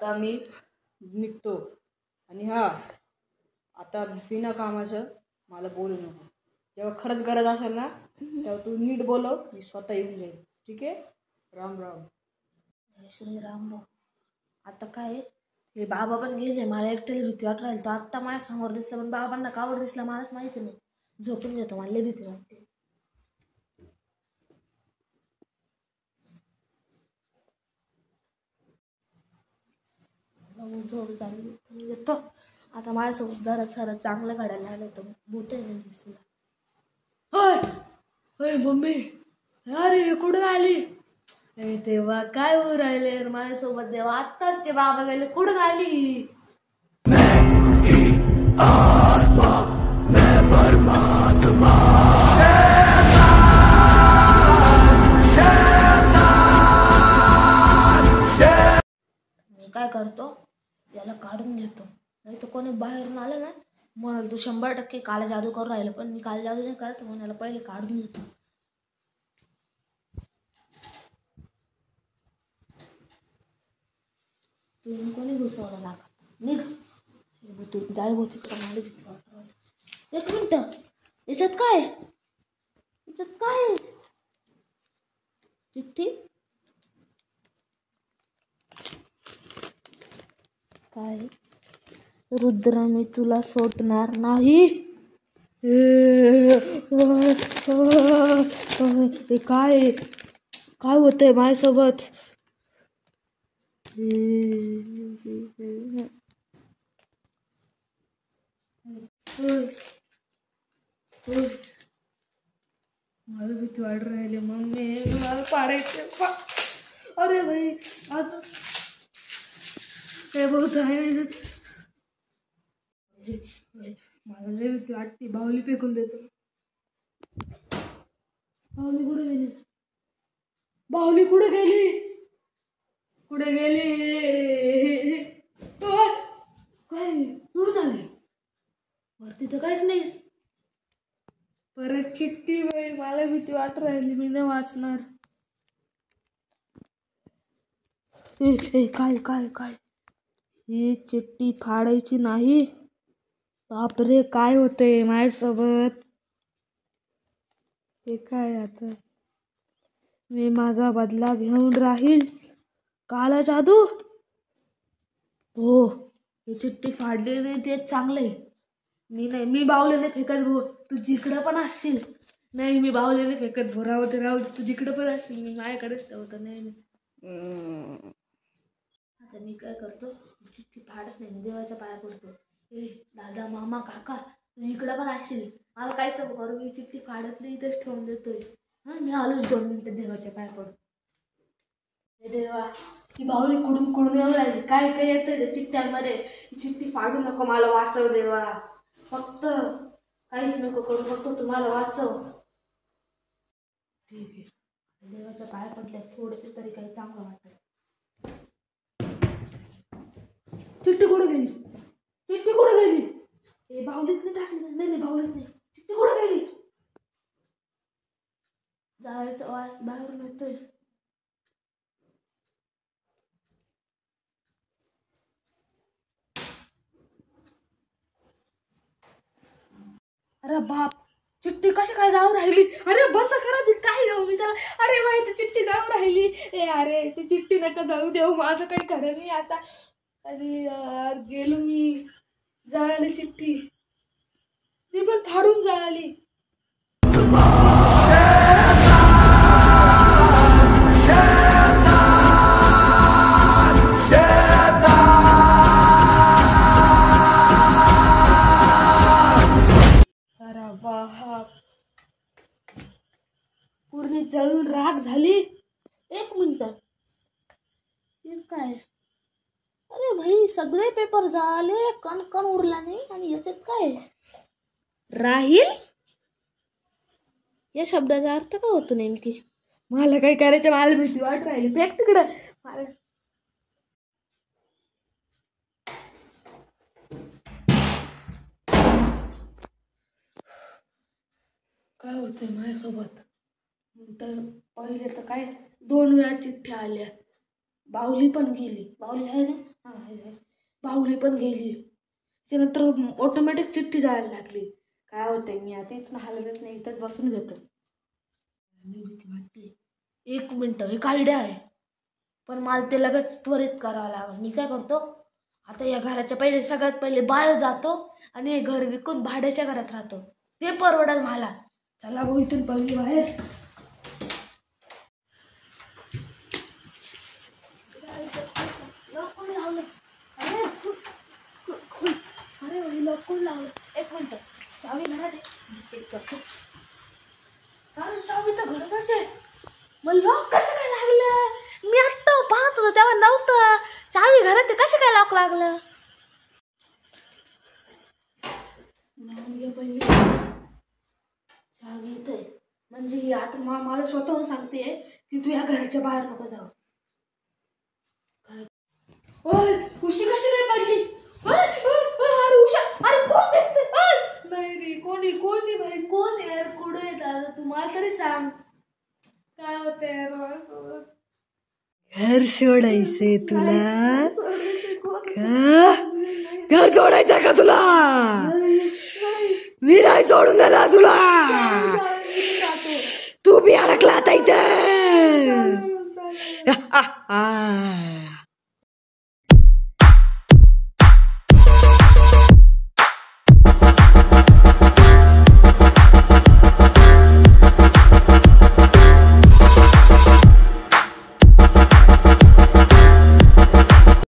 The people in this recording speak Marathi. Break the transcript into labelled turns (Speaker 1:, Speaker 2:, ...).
Speaker 1: आता मी निघतो. आणि हा आता बिना कामाचं मला बोलू नको. जेव्हा खरंच गरज असेल ना तेव्हा तू नीट बोलव, मी स्वतः येऊन जाईल. ठीक आहे? राम राम.
Speaker 2: श्रीराम. आता काय हे बाबा पण गेले, मला एकट्याला भीती वाटत राहील. तो आत्ता माझ्या समोर दिसला, पण बाबांना कावड दिसला मलाच माहिती नाही. झोपून घेतो, मला लई भीती वाटते. झोप झाली येतो. आता माझ्यासोबत जरा खरं चांगलं घडायला लागलं तर भूत नाही दिसला. होय होय मम्मी, अरे कुठं आली? तेव्हा काय होऊ राहिले माझ्यासोबत? देवा आत्ताच ते बाबा गेले, कुठं आली? मी काय करतो, याला काढून घेतो. नाही तर कोणी बाहेरून आलं ना म्हणाल तू 100% काला जादू करून राहिलं, पण मी काला जादू नाही करत. म्हणून याला पहिले काढून घेतो. तुम्ही कोणी घुसवलं नाका, निघ. जाय होती मला भीती वाटत. एक मिनिट, याच्यात काय? याच्यात काय? चिठ्ठी काय? रुद्र मी तुला सोडणार नाही. काय काय होतंय माझ्यासोबत? मला भीती वाट राहिली मम्मी, मला पाडायचे. अरे भाई अजून हे बहुत आहे. मला लय भीती वाटते. बाहुली फेकून देतो. बाहुली कुठे गेली? बाहुली कुठे गेली? कुठे गेली? काय उडून आले वरती तर काहीच नाही. परत चिठ्ठी. बाई मला भीती वाट राहिली, मी नाही वाचणार. काय काय काय? ही चिठ्ठी फाडायची नाही. बापरे काय होतंय माझ्यासोबत? हे काय आता? मी माझा बदला घेऊन राहील. काला जादू. हो, ही चिठ्ठी फाडली नाही तेच चांगलंय. मी बाहुलीने फेकत भो, तू जिकडं पण असशील. नाही मी बाहुलीने फेकत भो, राहू दे तू जिकडं पण असशील, मी माझ्याकडेच ठेवतो. नाही आता मी काय करतो, चिठ्ठी फाडत नाही, मी देवाच्या पाया पडतो. दादा मामा काका तू इकडं पण असशील, मला काहीच नको करू, मी चिठ्ठी फाडत नाही, इथेच ठेवून देतोय. मी आलोच 2 मिनिटं देवाच्या पाया पडून. देवा ही बाहुली कुडून कुडून येऊ राहिली, काय काय येतंय त्या चिठ्ठ्यांमध्ये. चिठ्ठी फाडू नको, मला वाचव देवा. फक्त काहीच नको करू, फक्त तुम्हाला वाचव. ठीक आहे, देवाच्या पाया पडल्या, थोडेसे तरी काही चांगलं वाटत. चिठ्ठी कुठे गेली? चिठ्ठी कुठे गेली? हे बाहुलीत नाही टाकली. नाही बाहुलीत नाही. चिठ्ठी कुठे गेली? जायचा वास बाहेरून येतोय. अरे बाप, चिठ्ठी कशी काय जाऊ राहिली? अरे बंद करा ती, काय जाऊ मी त्याला. अरे बाई ती चिठ्ठी जाऊ राहिली. अरे ती चिठ्ठी नका जाऊ देऊ, माझं काही खरं नाही आता. अरे यार गेलो मी. जळाली चिठ्ठी, ती पण फाडून जळाली. अरे बाप, पूर्ण जळून राख झाली. 1 मिनिट, हे काय? अरे भाई सगळे पेपर झाले, कण उरला नाही. आणि याच्यात काय राहील? या शब्दाचा अर्थ काय होतो नेमकी? मला काय करायचं, मला भीती वाट राहिली. फेक तिकडं. काय होतंय माझ्यासोबत? तर पहिले तर काय 2 वेळा चिठ्ठ्या आल्या. बाहुली पण गेली. बाहुली आहे ना? हा आहे. बाहुली पण गेली. त्यानंतर ऑटोमॅटिक चिठ्ठी जायला लागली. काय होतंय, मी आता इथून हलतच नाही, इथंच बसून घेतो. मी भीती वाटते. 1 मिनिट, एक आयडिया आहे, पण मला ते लगेच त्वरित करावं लागेल. मी काय करतो, आता या घराच्या पहिले सगळ्यात पहिले बाहेर जातो आणि हे घर विकून भाड्याच्या घरात राहतो. ते परवडेल मला. चला भाऊ, इथून पहिले बाहेर. लॉक लावलं. अरे लॉक लावलं. 1 मिनिट, चावी घरात आहे, मी चेक करतो. कारण चावी तर घरातच आहे. मग लॉक कसं काय लागलं? मी आत्ता पाहत होतो तेव्हा नव्हतं. चावी घरात कसं काय लॉक लागलं? लावून घे पहिले. चावी इथे म्हणजे आता मला स्वतःहून सांगते की तू या घराच्या बाहेर नको जाऊ. उशी कशी काय पडली? अरे उषा, अरे कोण भेटते? नाही रे, कोणी भाई, कोण यार? कुठे येतात तुम्हाला तरी सांग, काय होतंय यार माझ्यासोबत?
Speaker 1: घर सोडायचंय तुला? घर सोडायचंय का तुला? मी नाही सोडून देणार तुला. तू बी अडकला आता इथे.